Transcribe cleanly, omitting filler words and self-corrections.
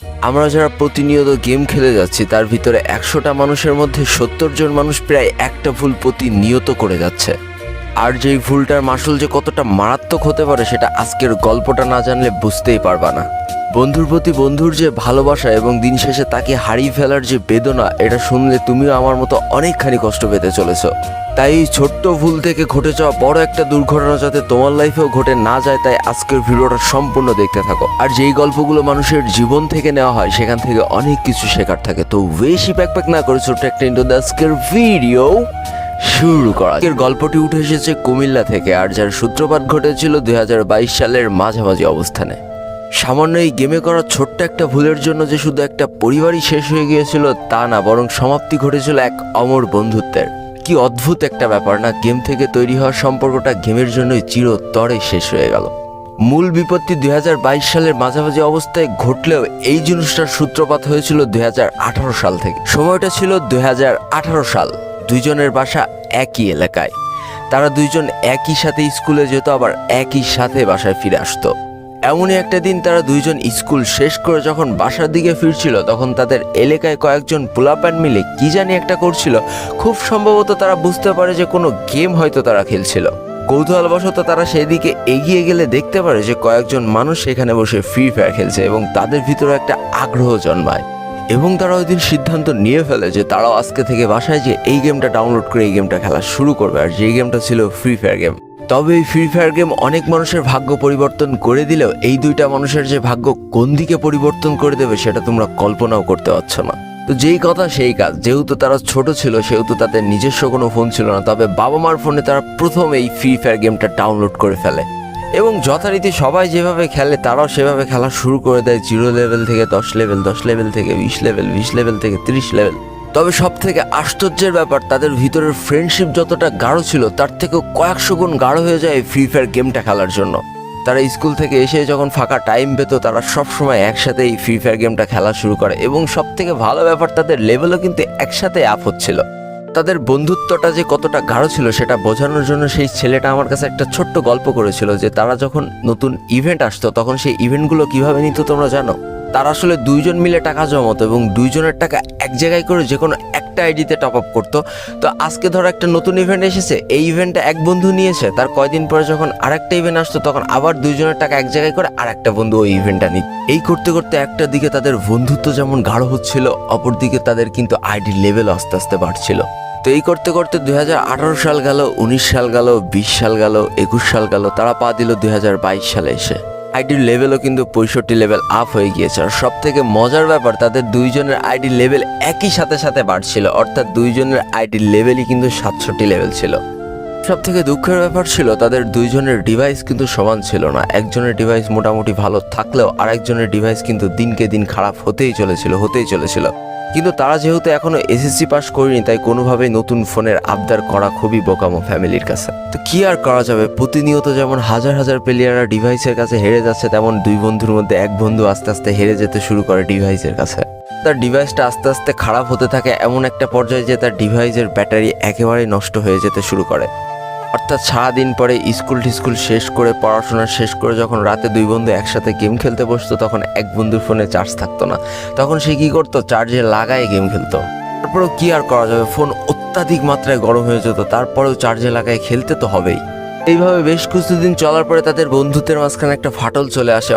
আমরা যারা প্রতিনিয়ত গেম খেলে যাচ্ছি তার ভিতরে 100টা মানুষের মধ্যে 70 জন মানুষ প্রায় একটা ভুল প্রতিনিয়ত করে যাচ্ছে। আর যেই ভুলটার মাসুল যে কতটা মারাত্মক হতে পারে সেটা আজকের গল্পটা না জানলে বুঝতেই পারবা না। বন্ধুর প্রতি বন্ধুর যে ভালোবাসা এবং দিন শেষে তাকে হারিয়ে ফেলার যে বেদনা, এটা শুনলে তুমিও আমার মতো অনেকখানি কষ্ট পেতে চলেছ। তাই এই ছোট্ট ভুল থেকে ঘটে যাওয়া বড় একটা দুর্ঘটনা যাতে তোমার লাইফেও ঘটে না যায়, তাই আজকের ভিডিওটা সম্পূর্ণ দেখতে থাকো। আর যেই গল্পগুলো মানুষের জীবন থেকে নেওয়া হয় সেখান থেকে অনেক কিছু শেখার থাকে। তো বেশি প্যাক না করে ছোট্ট একটা ইন্ট্রো আজকের ভিডিও শুরু করা। আজকের গল্পটি উঠে এসেছে কুমিল্লা থেকে, আর যার সূত্রপাত ঘটেছিল 2022 সালের মাঝামাঝি অবস্থানে। সামান্য এই গেমে করা ছোট্ট একটা ভুলের জন্য যে শুধু একটা পরিবারই শেষ হয়ে গিয়েছিল তা না, বরং সমাপ্তি ঘটেছিল এক অমর বন্ধুত্বের। কি অদ্ভুত একটা ব্যাপার না, গেম থেকে তৈরি হওয়া সম্পর্কটা গেমের জন্যই চিরতরে শেষ হয়ে গেল। মূল বিপত্তি 2022 সালের মাঝামাঝি অবস্থায় ঘটলেও এই জিনিসটার সূত্রপাত হয়েছিল 2018 সাল থেকে। সময়টা ছিল 2018 সাল। দুইজনের বাসা একই এলাকায়, তারা দুইজন একই সাথে স্কুলে যেত, আবার একই সাথে বাসায় ফিরে আসতো। এমনই একটা দিন তারা দুইজন স্কুল শেষ করে যখন বাসার দিকে ফিরছিল, তখন তাদের এলাকায় কয়েকজন পোলাপান মিলে কি জানি একটা করছিল। খুব সম্ভবত তারা বুঝতে পারে যে কোনো গেম হয়তো তারা খেলছিল। কৌতূহলবশত তারা সেদিকে এগিয়ে গেলে দেখতে পারে যে কয়েকজন মানুষ সেখানে বসে ফ্রি ফায়ার খেলছে এবং তাদের ভিতরে একটা আগ্রহ জন্মায়। এবং তারা ওই দিন সিদ্ধান্ত নিয়ে ফেলে যে তারাও আজকে থেকে বাসায় যে এই গেমটা ডাউনলোড করে এই গেমটা খেলা শুরু করবে, আর যেই গেমটা ছিল ফ্রি ফায়ার গেম। তবে এই ফ্রি ফায়ার গেম অনেক মানুষের ভাগ্য পরিবর্তন করে দিলেও এই দুইটা মানুষের যে ভাগ্য কোন দিকে পরিবর্তন করে দেবে সেটা তোমরা কল্পনাও করতে পারছো না। তো যেই কথা সেই কাজ, যেহেতু তারা ছোট ছিল সেহেতু তাদের নিজস্ব কোনো ফোন ছিল না, তবে বাবা মার ফোনে তারা প্রথম এই ফ্রি ফায়ার গেমটা ডাউনলোড করে ফেলে এবং যথারীতি সবাই যেভাবে খেলে তারাও সেভাবে খেলা শুরু করে দেয়। 0 লেভেল থেকে 10 লেভেল, 10 লেভেল থেকে 20 লেভেল, 20 লেভেল থেকে 30 লেভেল। তবে সব থেকে আশ্চর্যের ব্যাপার, তাদের ভিতরের ফ্রেন্ডশিপ যতটা গাঢ় ছিল তার থেকেও কয়েকশো গুণ গাঢ় হয়ে যায় ফ্রি ফায়ার গেমটা খেলার জন্য। তারা স্কুল থেকে এসে যখন ফাঁকা টাইম পেত তারা সবসময় একসাথে এই ফ্রি ফায়ার গেমটা খেলা শুরু করে এবং সব থেকে ভালো ব্যাপার তাদের লেভেলও কিন্তু একসাথে আপ হচ্ছিল। তাদের বন্ধুত্বটা যে কতটা গাঢ় ছিল সেটা বোঝানোর জন্য সেই ছেলেটা আমার কাছে একটা ছোট্ট গল্প করেছিল যে তারা যখন নতুন ইভেন্ট আসতো তখন সেই ইভেন্টগুলো কিভাবে নিত তোমরা জানো? তারা আসলে দুইজন মিলে টাকা জমাতো এবং দুইজনের টাকা এক জায়গায় করে যে কোনো একটা আইডিতে টপ আপ করতো। তো আজকে ধরো একটা নতুন ইভেন্ট এসেছে, এই ইভেন্টটা এক বন্ধু নিয়েছে, তার কয়দিন পরে যখন আরেকটা ইভেন্ট আসতো তখন আবার দুইজনের টাকা এক জায়গায় করে আরেকটা বন্ধু ওই ইভেন্টটা নিত। এই করতে করতে একটা দিকে তাদের বন্ধুত্ব যেমন গাঢ় হচ্ছিল, অপরদিকে তাদের কিন্তু আইডি লেভেল আস্তে আস্তে বাড়ছিল। তো এই করতে করতে 2018 সাল গেল, 19 সাল গেল, 20 সাল গেল, 21 সাল গেল, তারা পা দিল 2022 সালে এসে। আইডির লেভেলও কিন্তু 65 লেভেল আপ হয়ে গিয়েছে। আর সব থেকে মজার ব্যাপার, তাদের দুইজনের আইডি লেভেল একই সাথে সাথে বাড়ছিল, অর্থাৎ দুইজনের আইডির লেভেলই কিন্তু 67 লেভেল ছিল। সব থেকে দুঃখের ব্যাপার ছিল তাদের দুইজনের ডিভাইস কিন্তু সমান ছিল না। একজনের ডিভাইস মোটামুটি ভালো থাকলেও আরেকজনের ডিভাইস কিন্তু দিনকে দিন খারাপ হতেই চলেছিল। কিন্তু তারা যেহেতু এখনো এসএসসি পাস করেনি তাই কোনোভাবেই নতুন ফোনের আবদার করা খুবই বোকামো ফ্যামিলির কাছে। তো কি আর করা যাবে, প্রতিনিয়ত যেমন হাজার হাজার প্লেয়াররা ডিভাইসের কাছে হেরে যাচ্ছে, তেমন দুই বন্ধুর মধ্যে এক বন্ধু আস্তে আস্তে হেরে যেতে শুরু করে ডিভাইসের কাছে। তার ডিভাইসটা আস্তে আস্তে খারাপ হতে থাকে এমন একটা পর্যায়ে যে তার ডিভাইসের ব্যাটারি একেবারেই নষ্ট হয়ে যেতে শুরু করে। অর্থাৎ সারাদিন পরে স্কুল শেষ করে পড়াশোনা শেষ করে যখন রাতে দুই বন্ধু একসাথে গেম খেলতে বসতো তখন এক বন্ধুর ফোনে চার্জ থাকতো না, তখন সে কী করতো, চার্জে লাগায় গেম খেলতো। তারপরেও কি আর করা যাবে, ফোন অত্যাধিক মাত্রায় গরম হয়ে যেত, তারপরেও চার্জে লাগায় খেলতে তো হবেই। এইভাবে বেশ কিছুদিন চলার পরে তাদের বন্ধুত্বের মাঝখানে একটা ফাটল চলে আসে।